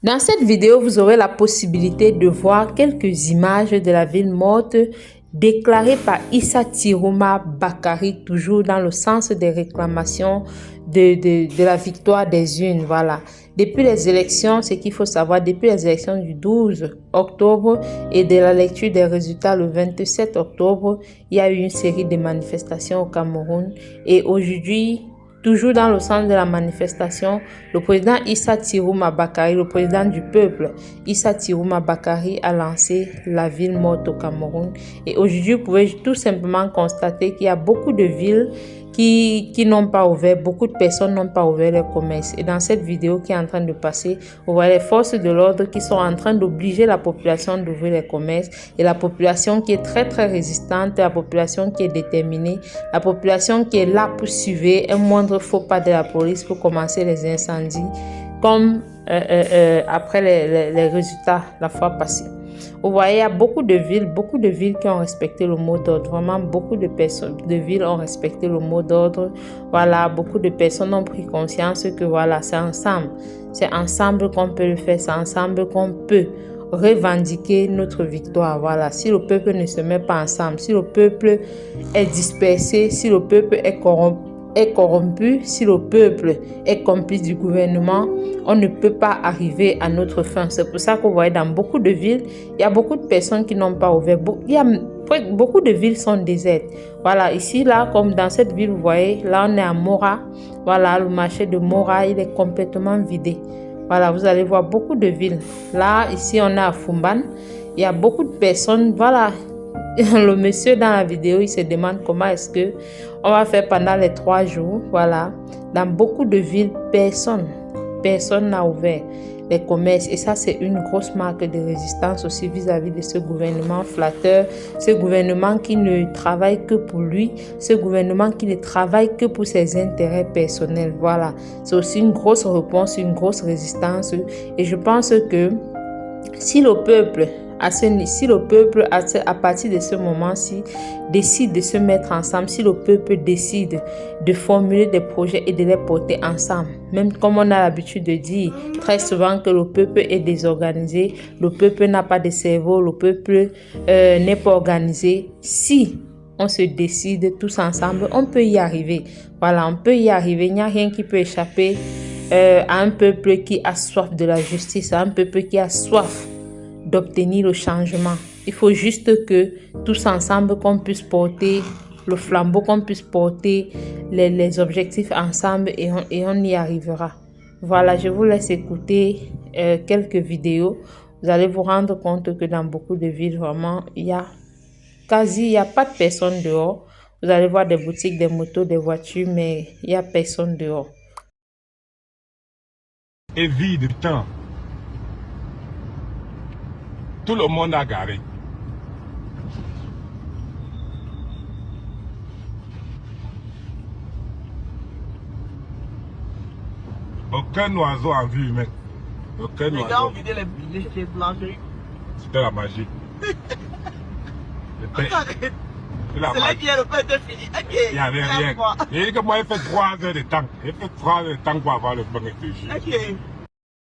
Dans cette vidéo, vous aurez la possibilité de voir quelques images de la ville morte déclarée par Issa Tirouma Bakary, toujours dans le sens des réclamations de la victoire des urnes. Voilà. Depuis les élections, ce qu'il faut savoir, depuis les élections du 12 octobre et de la lecture des résultats le 27 octobre, il y a eu une série de manifestations au Cameroun. Et aujourd'hui, toujours dans le sens de la manifestation, le président Issa Tirouma Bakary, le président du peuple, Issa Tirouma Bakary a lancé la ville morte au Cameroun. Et aujourd'hui, vous pouvez tout simplement constater qu'il y a beaucoup de villes qui n'ont pas ouvert, beaucoup de personnes n'ont pas ouvert leur commerce. Et dans cette vidéo qui est en train de passer, vous voyez les forces de l'ordre qui sont en train d'obliger la population d'ouvrir les commerces, et la population qui est très résistante, la population qui est déterminée, la population qui est là pour suivre un moindre faux pas de la police pour commencer les incendies, comme après les résultats la fois passée. Vous voyez, il y a beaucoup de villes qui ont respecté le mot d'ordre. Vraiment, beaucoup de villes ont respecté le mot d'ordre. Voilà, beaucoup de personnes ont pris conscience que voilà, c'est ensemble qu'on peut le faire, c'est ensemble qu'on peut revendiquer notre victoire. Voilà, si le peuple ne se met pas ensemble, si le peuple est dispersé, si le peuple est corrompu, si le peuple est complice du gouvernement, on ne peut pas arriver à notre fin. C'est pour ça que vous voyez dans beaucoup de villes, il y a beaucoup de personnes qui n'ont pas ouvert. Beaucoup de villes sont désertes. Voilà, ici, là, comme dans cette ville, vous voyez, là, on est à Mora. Voilà, le marché de Mora, il est complètement vidé. Voilà, vous allez voir beaucoup de villes. Là, ici, on est à Fumban. Il y a beaucoup de personnes, voilà. Le monsieur dans la vidéo, il se demande comment est-ce que on va faire pendant les 3 jours. Voilà, dans beaucoup de villes, personne n'a ouvert les commerces, et ça c'est une grosse marque de résistance aussi vis-à-vis de ce gouvernement flatteur, ce gouvernement qui ne travaille que pour lui, ce gouvernement qui ne travaille que pour ses intérêts personnels. Voilà, c'est aussi une grosse réponse, une grosse résistance, et je pense que si le peuple à partir de ce moment-ci décide de se mettre ensemble, si le peuple décide de formuler des projets et de les porter ensemble, même comme on a l'habitude de dire très souvent que le peuple est désorganisé, le peuple n'a pas de cerveau, le peuple n'est pas organisé, si on se décide tous ensemble, on peut y arriver. Voilà, on peut y arriver, il n'y a rien qui peut échapper à un peuple qui a soif de la justice, à un peuple qui a soif d'obtenir le changement. Il faut juste que tous ensemble, qu'on puisse porter le flambeau, qu'on puisse porter les objectifs ensemble, et on y arrivera. Voilà, je vous laisse écouter quelques vidéos. Vous allez vous rendre compte que dans beaucoup de villes, vraiment, il y a pas de personnes dehors. Vous allez voir des boutiques, des motos, des voitures, mais il n'y a personne dehors. Et vide, putain. Tout le monde a garé. Aucun oiseau en vue humaine. Aucun oiseau. Les gars ont vidé les blancheries. C'était la magie. C'est là qu'il y a le pain de fini. Ok. Il n'y avait rien. Il dit que moi, il fait 3 heures de temps. Il fait 3 heures de temps pour avoir le pain de fini. Ok.